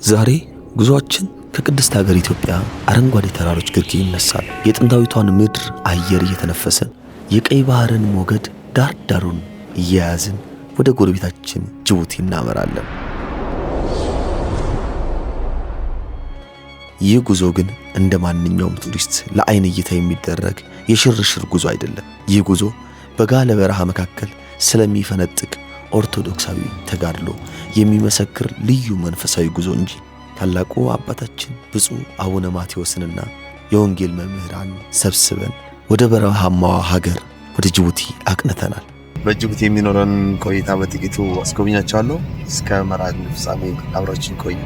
ዛሬ ጉዟችን ከቅድስት ሀገር ኢትዮጵያ አረንጓዴ ተራሮች ግርጌ ይነሳል። የጥንታዊቷን ምድር አየር እየተነፈሰን የቀይ ባህርን ሞገድ ዳር ዳሩን እየያዝን ወደ ጎረቤታችን ጅቡቲ እናመራለን። ይህ ጉዞ ግን እንደ ማንኛውም ቱሪስት ለአይን እይታ የሚደረግ የሽርሽር ጉዞ አይደለም። ይህ ጉዞ በጋለ በረሃ መካከል ስለሚፈነጥቅ ኦርቶዶክሳዊ ተጋድሎ የሚመሰክር ልዩ መንፈሳዊ ጉዞ እንጂ ታላቁ አባታችን ብፁዕ አቡነ ማቴዎስንና የወንጌል መምህራን ሰብስበን ወደ በረሃማዋ ሀገር ወደ ጅቡቲ አቅንተናል። በጅቡቲ የሚኖረን ቆይታ በጥቂቱ አስጎብኛችኋለሁ። እስከ መርሃ ግብሩ ፍጻሜ አብራችን ቆዩ።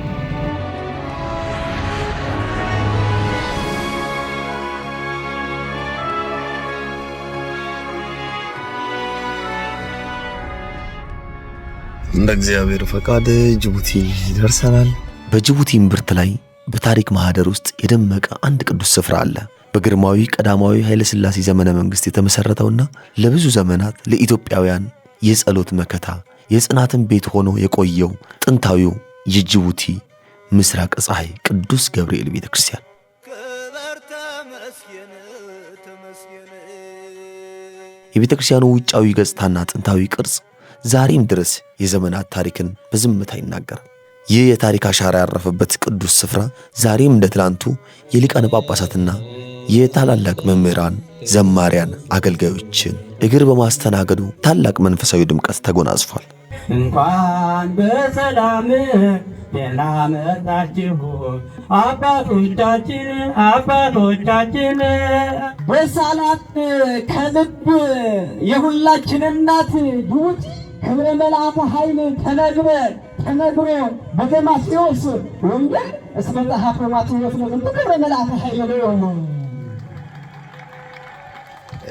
እንደ እግዚአብሔር ፈቃድ ጅቡቲ ደርሰናል። በጅቡቲ እምብርት ላይ በታሪክ ማህደር ውስጥ የደመቀ አንድ ቅዱስ ስፍራ አለ። በግርማዊ ቀዳማዊ ኃይለ ሥላሴ ዘመነ መንግስት የተመሰረተውና ለብዙ ዘመናት ለኢትዮጵያውያን የጸሎት መከታ የጽናትን ቤት ሆኖ የቆየው ጥንታዊው የጅቡቲ ምስራቅ ፀሐይ ቅዱስ ገብርኤል ቤተክርስቲያን የቤተክርስቲያኑ ውጫዊ ገጽታና ጥንታዊ ቅርጽ ዛሬም ድረስ የዘመናት ታሪክን በዝምታ ይናገራል። ይህ የታሪክ አሻራ ያረፈበት ቅዱስ ስፍራ ዛሬም እንደ ትላንቱ የሊቃነ ጳጳሳትና የታላላቅ መምህራን፣ ዘማሪያን፣ አገልጋዮችን እግር በማስተናገዱ ታላቅ መንፈሳዊ ድምቀት ተጎናጽፏል። እንኳን በሰላም ደህና መጣችሁ አባቶቻችን በሰላም ከልብ የሁላችን እናት ጅቡቲ ክብረ መልአከ ኃይል ተነግሮ በደማስቆስ ወንጌል እስመ ጸሐፈ ማቴዎስ ነው። ክብረ መልአከ ኃይል ነው።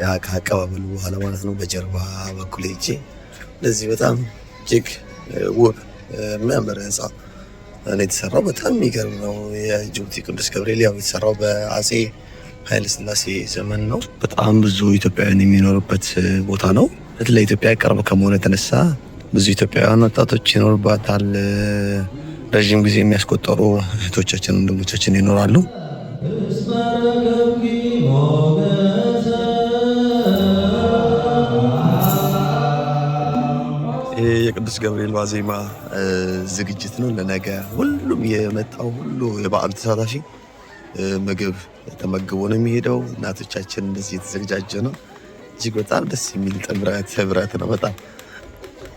ያ ከአቀባበሉ በኋላ ማለት ነው። በጀርባ በኩል ሄጄ እንደዚህ በጣም እጅግ ውብ የሚያምር ህንፃ ነው የተሰራው። በጣም የሚገርም ነው። የጅቡቲ ቅዱስ ገብርኤል ያው የተሰራው በአጼ ኃይለ ሥላሴ ዘመን ነው። በጣም ብዙ ኢትዮጵያውያን የሚኖሩበት ቦታ ነው። ለኢትዮጵያ ቅርብ ከመሆኑ የተነሳ ብዙ ኢትዮጵያውያን ወጣቶች ይኖሩባታል። ረዥም ጊዜ የሚያስቆጠሩ እህቶቻችን ወንድሞቻችን ይኖራሉ። ይህ የቅዱስ ገብርኤል ዋዜማ ዝግጅት ነው። ለነገ ሁሉም የመጣው ሁሉ የበዓሉ ተሳታፊ ምግብ ተመግቦ ነው የሚሄደው። እናቶቻችን እንደዚህ የተዘጋጀ ነው። እጅግ በጣም ደስ የሚል ጥምረት ህብረት ነው። በጣም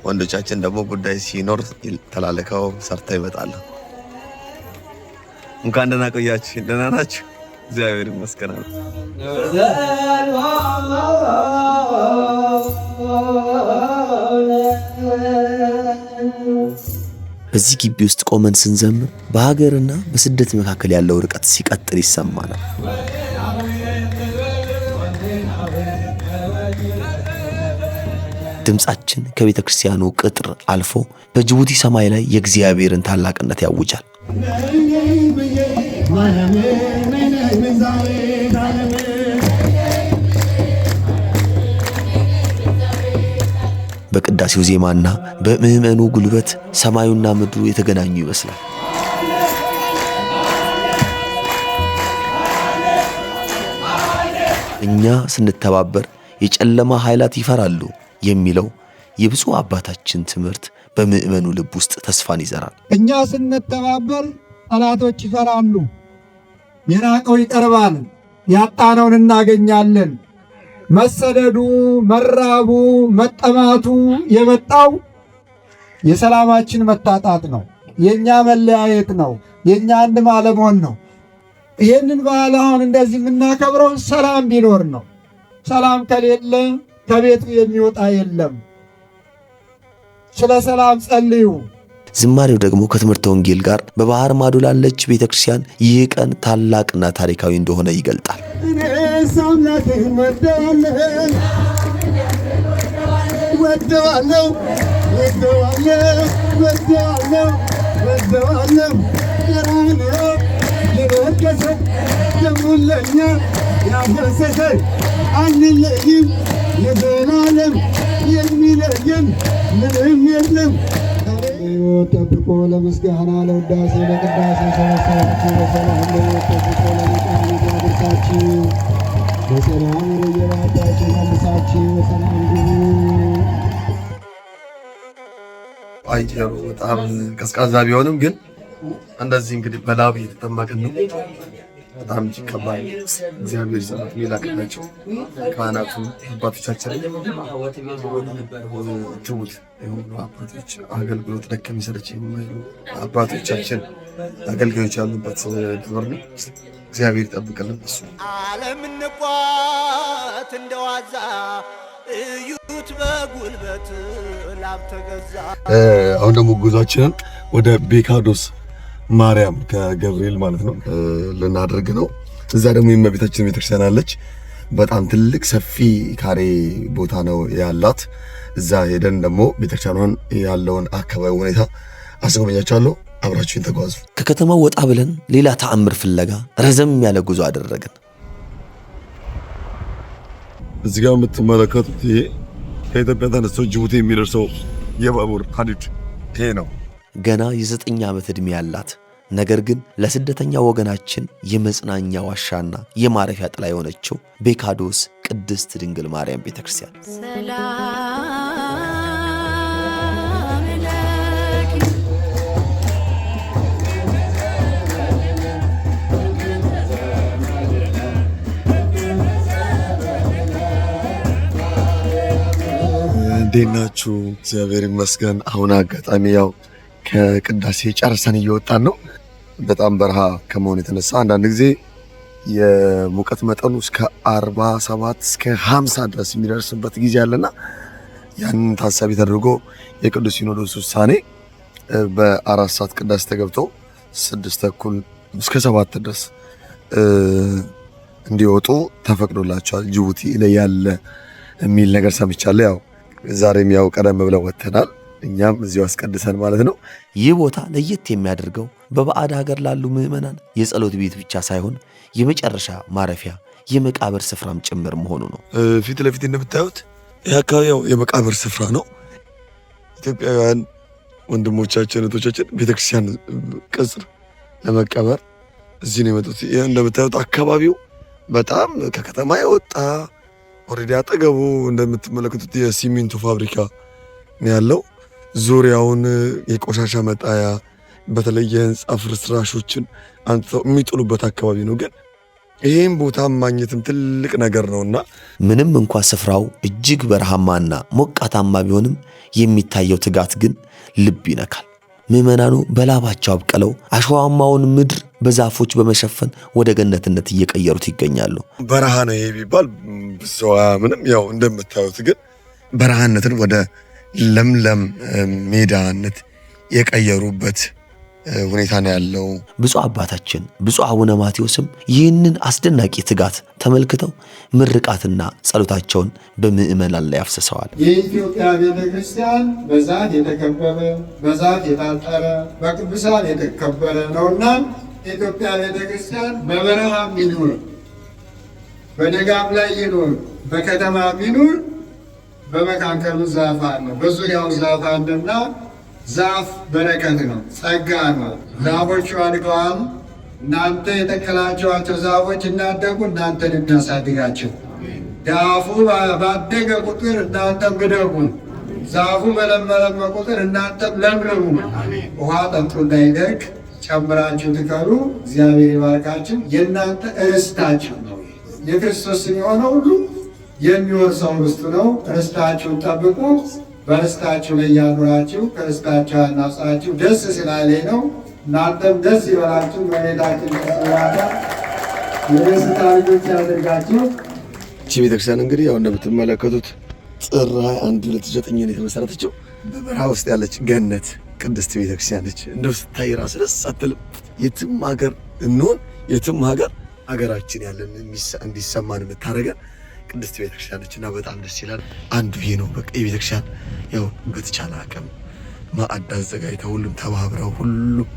ወንዶቻችን ደግሞ ጉዳይ ሲኖር ተላለከው ሰርተው ይመጣሉ። እንኳን ደህና ቆያችሁ። ደህና ናችሁ? እግዚአብሔር ይመስገን። በዚህ ግቢ ውስጥ ቆመን ስንዘምር በሀገርና በስደት መካከል ያለው ርቀት ሲቀጥል ይሰማናል። ድምጻችን ከቤተ ክርስቲያኑ ቅጥር አልፎ በጅቡቲ ሰማይ ላይ የእግዚአብሔርን ታላቅነት ያውጃል። በቅዳሴው ዜማና በምዕመኑ ጉልበት ሰማዩና ምድሩ የተገናኙ ይመስላል። እኛ ስንተባበር የጨለማ ኃይላት ይፈራሉ የሚለው የብፁዕ አባታችን ትምህርት በምዕመኑ ልብ ውስጥ ተስፋን ይዘራል። እኛ ስንተባበር ጠላቶች ይፈራሉ፣ የራቀው ይቀርባል፣ ያጣነውን እናገኛለን። መሰደዱ፣ መራቡ፣ መጠማቱ የመጣው የሰላማችን መታጣት ነው። የኛ መለያየት ነው። የኛ አንድ ማለመሆን ነው። ይህንን በዓል አሁን እንደዚህ የምናከብረው ሰላም ቢኖር ነው። ሰላም ከሌለ ከቤቱ የሚወጣ የለም። ስለ ሰላም ጸልዩ። ዝማሬው ደግሞ ከትምህርተ ወንጌል ጋር በባህር ማዶ ላለች ቤተክርስቲያን ይህ ቀን ታላቅና ታሪካዊ እንደሆነ ይገልጣል። ሕይወት ጠብቆ ለምስጋና ለውዳሴ ለቅዳሴ ሰበሰባችሁ። በሰላም ለሕይወት ጠብቆ ለመቃም ያደርሳችሁ። በሰላም ወደ የቤታችሁ መልሳችሁ በሰላም ግቡ። አየሩ በጣም ቀዝቃዛ ቢሆንም ግን እንደዚህ እንግዲህ በላብ እየተጠመቅን ነው። በጣም እጅግ ከባድ እግዚአብሔር ሰራት የሚላክላቸው ካህናቱ አባቶቻችን ትውት የሆኑ አባቶች አገልግሎት ደከም ይሰለች የማይሉ አባቶቻችን አገልጋዮች ያሉበት ደብር ነው። እግዚአብሔር ይጠብቅልን። እሱ ዓለም ንቋት እንደዋዛ እዩት በጉልበት ላብ ተገዛ። አሁን ደግሞ ጉዟችንን ወደ ቤካዶስ ማርያም ከገብርኤል ማለት ነው ልናደርግ ነው። እዛ ደግሞ የእመቤታችን ቤተክርስቲያን አለች። በጣም ትልቅ ሰፊ ካሬ ቦታ ነው ያላት። እዛ ሄደን ደግሞ ቤተክርስቲያኗን ያለውን አካባቢ ሁኔታ አስጎበኛችኋለሁ። አብራችሁን ተጓዙ። ከከተማው ወጣ ብለን ሌላ ተአምር ፍለጋ ረዘም ያለ ጉዞ አደረግን። እዚህ ጋር የምትመለከቱት ይሄ ከኢትዮጵያ ተነስቶ ጅቡቲ የሚደርሰው የባቡር ሐዲድ ይሄ ነው። ገና የ9 ዓመት ዕድሜ ያላት ነገር ግን ለስደተኛ ወገናችን የመጽናኛ ዋሻና የማረፊያ ጥላ የሆነችው ቤካዶስ ቅድስት ድንግል ማርያም ቤተክርስቲያን እንዴት ናችሁ? እግዚአብሔር ይመስገን። አሁን አጋጣሚ ያው ከቅዳሴ ጨርሰን እየወጣን ነው። በጣም በረሃ ከመሆኑ የተነሳ አንዳንድ ጊዜ የሙቀት መጠኑ እስከ 47 እስከ 50 ድረስ የሚደርስበት ጊዜ አለና ያንን ታሳቢ ተደርጎ የቅዱስ ሲኖዶስ ውሳኔ በ4 ሰዓት ቅዳሴ ተገብቶ 6 ተኩል እስከ 7 ድረስ እንዲወጡ ተፈቅዶላቸዋል። ጅቡቲ ላይ ያለ የሚል ነገር ሰምቻለሁ። ያው ዛሬም ያው ቀደም ብለው ወጥተናል። እኛም እዚሁ አስቀድሰን ማለት ነው። ይህ ቦታ ለየት የሚያደርገው በባዕድ ሀገር ላሉ ምዕመናን የጸሎት ቤት ብቻ ሳይሆን የመጨረሻ ማረፊያ የመቃብር ስፍራም ጭምር መሆኑ ነው። ፊት ለፊት እንደምታዩት ይህ አካባቢ ያው የመቃብር ስፍራ ነው። ኢትዮጵያውያን ወንድሞቻችን እህቶቻችን ቤተክርስቲያን ቅጽር ለመቀበር እዚህ ነው የመጡት። ይህ እንደምታዩት አካባቢው በጣም ከከተማ የወጣ ኦልሬዲ አጠገቡ እንደምትመለከቱት የሲሚንቶ ፋብሪካ ነው ያለው። ዙሪያውን የቆሻሻ መጣያ በተለይ የህንፃ ፍርስራሾችን አንጥተው የሚጥሉበት አካባቢ ነው። ግን ይህም ቦታ ማግኘትም ትልቅ ነገር ነውና ምንም እንኳ ስፍራው እጅግ በረሃማና ሞቃታማ ቢሆንም የሚታየው ትጋት ግን ልብ ይነካል። ምዕመናኑ በላባቸው አብቀለው አሸዋማውን ምድር በዛፎች በመሸፈን ወደ ገነትነት እየቀየሩት ይገኛሉ። በረሃ ነው ይሄ ቢባል ብዙ ምንም ያው እንደምታዩት ግን በረሃነትን ወደ ለምለም ሜዳነት የቀየሩበት ሁኔታ ነው ያለው። ብፁዕ አባታችን ብፁዕ አቡነ ማቴዎስም ይህንን አስደናቂ ትጋት ተመልክተው ምርቃትና ጸሎታቸውን በምዕመናን ላይ አፍስሰዋል። የኢትዮጵያ ቤተክርስቲያን በዛት የተከበበ በዛት የታጠረ በቅዱሳን የተከበረ ነውና የኢትዮጵያ ቤተክርስቲያን በበረሃም ይኑር፣ በደጋም ላይ ይኑር፣ በከተማ ይኑር፣ በመካከሉ ዛፍ አለ፣ በዙሪያው ዛፍ አለና ዛፍ በረከት ነው፣ ጸጋ ነው። ዛፎቹ አድገዋል። እናንተ የተከላችኋቸው ዛፎች እናደጉ፣ እናንተን እናሳድጋቸው። ዛፉ ባደገ ቁጥር እናንተም ግደጉ፣ ዛፉ በለመለመ ቁጥር እናንተም ለምልሙ። ውሃ ጠጡ እንዳይደርቅ ጨምራችሁ ትከሉ። እግዚአብሔር ይባርካችሁ። የእናንተ ርስታችሁ ነው። የክርስቶስ የሆነ ሁሉ የሚወርሰው ርስቱ ነው። ርስታችሁን ጠብቁ። በርስታችሁ ላይ ያኑራችሁ፣ ከርስታችሁ ያናጻችሁ። ደስ ስላለኝ ነው። እናንተም ደስ ይበላችሁ። መሬታችን ተስዋታ የደስታ ልጆች ያደርጋችሁ። እቺ ቤተክርስቲያን እንግዲህ ያው እንደምትመለከቱት ጥር 21 2009 ነው የተመሰረተችው። በበረሃ ውስጥ ያለች ገነት ቅድስት ቤተክርስቲያን ነች። እንደው ስታይ ራስ ደስ አትልም? የትም ሀገር እንሆን የትም ሀገር ሀገራችን ያለን እንዲሰማን የምታደርገን ቅድስት ቤተክርስቲያን ነችና በጣም ደስ ይላል። አንዱ ይሄ ነው። በቃ የቤተክርስቲያን ያው በተቻለ አቅም ማዕድ አዘጋጅተው ሁሉም ተባብረው ሁሉም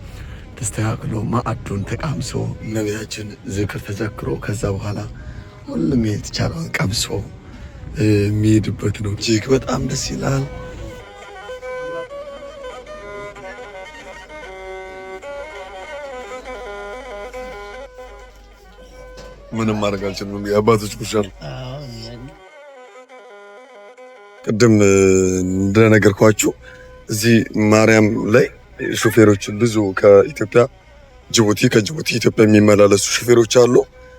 ተስተካክሎ ማዕዱን ተቃምሶ እመቤታችን ዝክር ተዘክሮ ከዛ በኋላ ሁሉም የተቻለውን ቀምሶ የሚሄድበት ነው። እጅግ በጣም ደስ ይላል። ምንም ማድረግ አልችልም። የአባቶች ጉርሻ ነው። ቅድም እንደነገርኳችሁ እዚህ ማርያም ላይ ሹፌሮች ብዙ ከኢትዮጵያ ጅቡቲ፣ ከጅቡቲ ኢትዮጵያ የሚመላለሱ ሹፌሮች አሉ።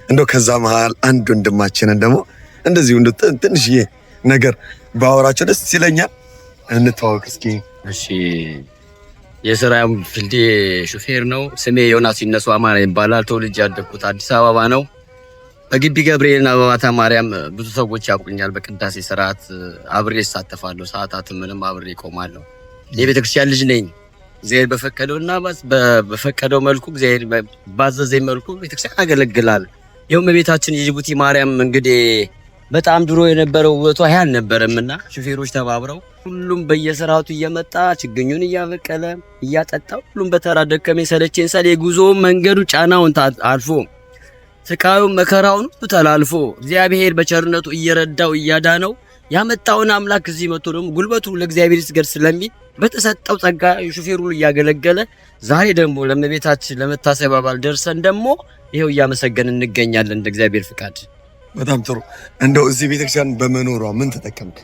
እንደው ከዛ መሃል አንድ ወንድማችንን ደግሞ እንደዚሁ ትንሽዬ ነገር ባወራቸው ደስ ይለኛል። እንተዋወቅ እስኪ። እሺ፣ የስራም ፍልዴ ሹፌር ነው። ስሜ ዮናስ ይነሱ አማራ ይባላል። ተወልጄ ያደግኩት አዲስ አበባ ነው። በግቢ ገብርኤልና በማታ ማርያም ብዙ ሰዎች ያውቁኛል። በቅዳሴ ስርዓት አብሬ እሳተፋለሁ። ሰዓታትን ምንም አብሬ እቆማለሁ። የቤተክርስቲያን ልጅ ነኝ። እግዚአብሔር በፈቀደውና በፈቀደው መልኩ እግዚአብሔር ባዘዘኝ መልኩ ቤተክርስቲያን አገለግላለሁ። ይኸውም ቤታችን የጅቡቲ ማርያም እንግዲህ በጣም ድሮ የነበረው ውበቷ ይሄ አልነበረምና ሹፌሮች ተባብረው ሁሉም በየስርዓቱ እየመጣ ችግኙን እያበቀለ እያጠጣ ሁሉም በተራ ደከመኝ ሰለቸኝ ሳይል የጉዞ መንገዱ ጫናውን አልፎ ስቃዩን መከራውን ተላልፎ እግዚአብሔር በቸርነቱ እየረዳው እያዳነው ያመጣውን አምላክ እዚህ መጥቶ ደግሞ ጉልበቱ ለእግዚአብሔር ይስገድ ስለሚል በተሰጠው ጸጋ ሹፌሩ እያገለገለ ዛሬ ደግሞ ለእመቤታችን ለመታሰቢያ በዓል ደርሰን ደግሞ ይሄው እያመሰገንን እንገኛለን እንደ እግዚአብሔር ፍቃድ። በጣም ጥሩ። እንደው እዚህ ቤተክርስቲያን በመኖሯ ምን ተጠቀምክ?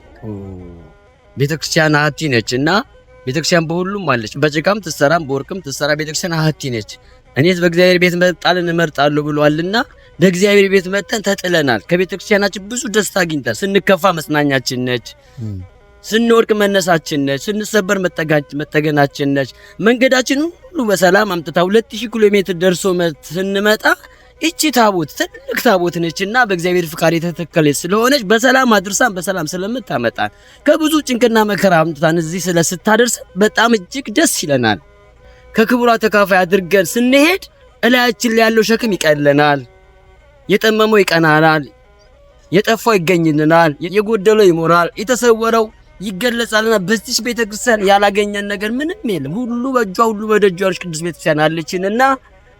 ቤተክርስቲያን አሐቲ ነች እና ቤተክርስቲያን በሁሉም አለች። በጭቃም ትሰራም በወርቅም ትሰራ ቤተክርስቲያን አሐቲ ነች። እኔስ በእግዚአብሔር ቤት መጣልን እመርጣለሁ ብሏልና በእግዚአብሔር ቤት መጥተን ተጥለናል። ከቤተክርስቲያናችን ብዙ ደስታ አግኝተን ስንከፋ መጽናኛችን ነች፣ ስንወርቅ መነሳችን ነች፣ ስንሰበር መጠገናችን ነች። መንገዳችን ሁሉ በሰላም አምጥታ 2000 ኪሎ ሜትር ደርሶ ስንመጣ እቺ ታቦት ትልቅ ታቦት ነችና በእግዚአብሔር ፍቃድ የተተከለች ስለሆነች በሰላም አድርሳን በሰላም ስለምታመጣን ከብዙ ጭንቅና መከራ አምጥታን እዚህ ስታደርስ በጣም እጅግ ደስ ይለናል። ከክብሯ ተካፋይ አድርገን ስንሄድ እላያችን ላይ ያለው ሸክም ይቀለናል፣ የጠመመው ይቀናናል፣ የጠፋው ይገኝልናል፣ የጎደለው ይሞራል፣ የተሰወረው ይገለጻልና በዚህ ቤተክርስቲያን ያላገኘን ነገር ምንም የለም። ሁሉ በእጇ ሁሉ በደጇ ያለች ቅዱስ ቤተክርስቲያን አለችንና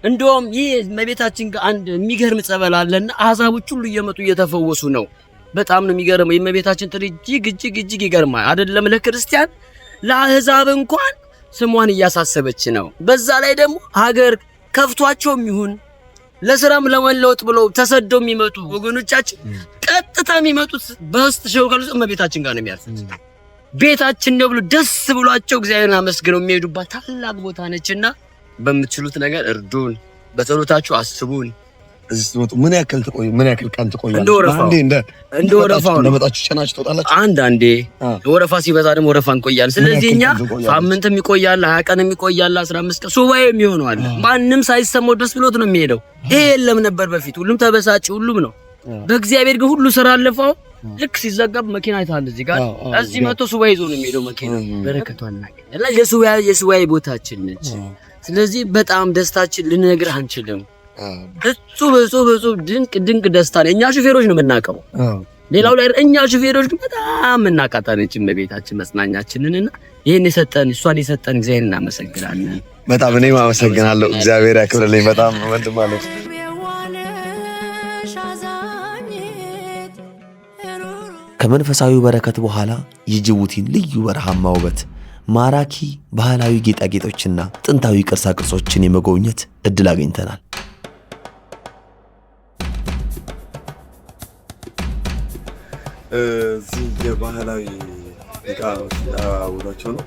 እንደውም ይህ መቤታችን ጋር አንድ የሚገርም ጸበል አለና አሕዛቦች ሁሉ እየመጡ እየተፈወሱ ነው። በጣም ነው የሚገርመው። የመቤታችን ጥሪ እጅግ ይገርማል። አይደለም ለክርስቲያን ለአሕዛብ እንኳን ስሟን እያሳሰበች ነው። በዛ ላይ ደግሞ ሀገር ከፍቷቸውም ይሁን ለስራም ለመለወጥ ብለው ተሰደው የሚመጡ ወገኖቻችን ቀጥታ የሚመጡት በውስጥ ሸውካሉ እመቤታችን ጋር ነው የሚያርፉት። ቤታችን ነው ብሎ ደስ ብሏቸው እግዚአብሔርን አመስግነው የሚሄዱባት ታላቅ ቦታ ነችና በምትችሉት ነገር እርዱን፣ በጸሎታችሁ አስቡን። እዚህ ስትመጡ ምን ያክል ቀን ትቆያላችሁ? እንደ ወረፋው እንደመጣችሁ ጨናችሁ ትወጣላችሁ? አንዳንዴ ወረፋ ሲበዛ ደግሞ ወረፋ እንቆያለን። ስለዚህ እኛ ሳምንትም ይቆያል፣ 20 ቀንም ይቆያል፣ 15 ቀን ሱባኤ የሚሆነው አለ። ማንም ሳይሰማው ደስ ብሎት ነው የሚሄደው። ይሄ የለም ነበር በፊት። ሁሉም ተበሳጭ ሁሉም ነው። በእግዚአብሔር ግን ሁሉ ስራ አለፈው። ልክ ሲዘጋብ መኪና አይታል እዚህ ጋር እዚህ መጥቶ ሱባኤ ይዞ ነው የሚሄደው መኪና። በረከቷን እናገኝ። የሱባኤ ቦታችን ነች። ስለዚህ በጣም ደስታችን ልንነግርህ አንችልም። እጹብ ድንቅ ደስታ ነው። እኛ ሹፌሮች ነው የምናውቀው፣ ሌላው ላይ እኛ ሹፌሮች ግን በጣም የምናቃጣነች እመቤታችን መጽናኛችንንና ይሄን እሷን የሰጠን እግዚአብሔር እናመሰግናለን። በጣም እኔም አመሰግናለሁ። እግዚአብሔር ያክብርልኝ። በጣም ወንድም ማለት ከመንፈሳዊው በረከት በኋላ የጅቡቲን ልዩ በረሃማ ውበት፣ ማራኪ ባህላዊ ጌጣጌጦችና ጥንታዊ ቅርሳ ቅርሶችን የመጎብኘት እድል አግኝተናል። እዚህ የባህላዊ እቃዎች ውሏቸው ነው።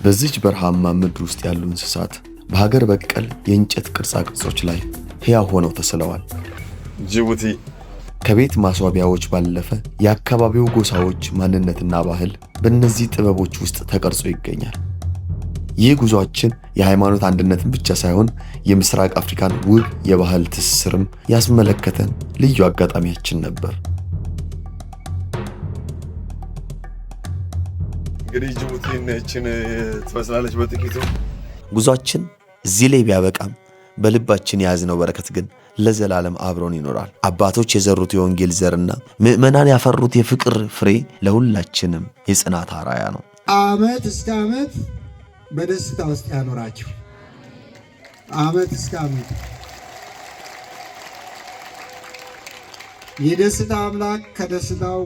በዚች በረሃማ ምድር ውስጥ ያሉ እንስሳት በሀገር በቀል የእንጨት ቅርጻ ቅርጾች ላይ ሕያው ሆነው ተስለዋል። ጅቡቲ ከቤት ማስዋቢያዎች ባለፈ የአካባቢው ጎሳዎች ማንነትና ባህል በእነዚህ ጥበቦች ውስጥ ተቀርጾ ይገኛል። ይህ ጉዟችን የሃይማኖት አንድነትን ብቻ ሳይሆን የምስራቅ አፍሪካን ውብ የባህል ትስስርም ያስመለከተን ልዩ አጋጣሚያችን ነበር። እንግዲህ ጅቡቲ ነችን ትመስላለች በጥቂቱ። ጉዟችን እዚህ ላይ ቢያበቃም በልባችን የያዝነው በረከት ግን ለዘላለም አብሮን ይኖራል። አባቶች የዘሩት የወንጌል ዘርና ምዕመናን ያፈሩት የፍቅር ፍሬ ለሁላችንም የጽናት አራያ ነው። ዓመት እስከ ዓመት በደስታ ውስጥ ያኖራችሁ። ዓመት እስከ ዓመት የደስታ አምላክ ከደስታው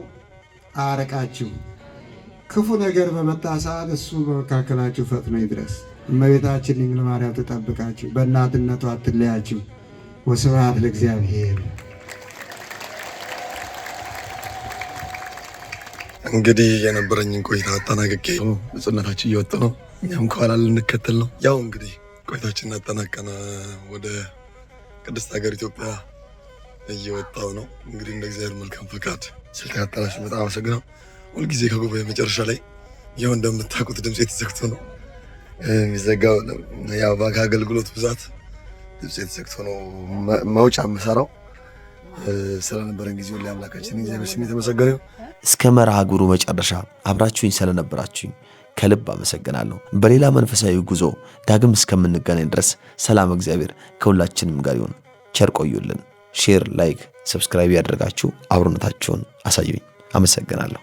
አያርቃችሁ። ክፉ ነገር በመጣ ሰዓት እሱ በመካከላችሁ ፈጥኖ ይድረስ። እመቤታችን ድንግል ማርያም ትጠብቃችሁ፣ በእናትነቷ አትለያችሁ። ወስብሐት ለእግዚአብሔር። እንግዲህ የነበረኝን ቆይታ አጠናቅቄ ብፁዕነታችን እየወጡ ነው። እኛም ከኋላ ልንከተል ነው። ያው እንግዲህ ቆይታችንን አጠናቀን ወደ ቅድስት ሀገር ኢትዮጵያ እየወጣው ነው። እንግዲህ እንደ እግዚአብሔር መልካም ፈቃድ ስለተከታተላችሁ በጣም አመሰግናለሁ። ሁልጊዜ ከጉባኤ መጨረሻ ላይ ያው እንደምታውቁት ድምፅ የተዘግቶ ነው የሚዘጋው። ያው ከአገልግሎት ብዛት ድምፅ የተዘግቶ ነው መውጫ የምሰራው። ስለነበረን ጊዜ ሁሉ አምላካችን እግዚአብሔር ስም የተመሰገነ ይሁን። እስከ መርሃ ግብሩ መጨረሻ አብራችሁኝ ስለነበራችሁኝ ከልብ አመሰግናለሁ። በሌላ መንፈሳዊ ጉዞ ዳግም እስከምንገናኝ ድረስ ሰላም እግዚአብሔር ከሁላችንም ጋር ይሁን። ቸር ቆዩልን። ሼር፣ ላይክ፣ ሰብስክራይብ ያደርጋችሁ አብሮነታችሁን አሳዩኝ። አመሰግናለሁ።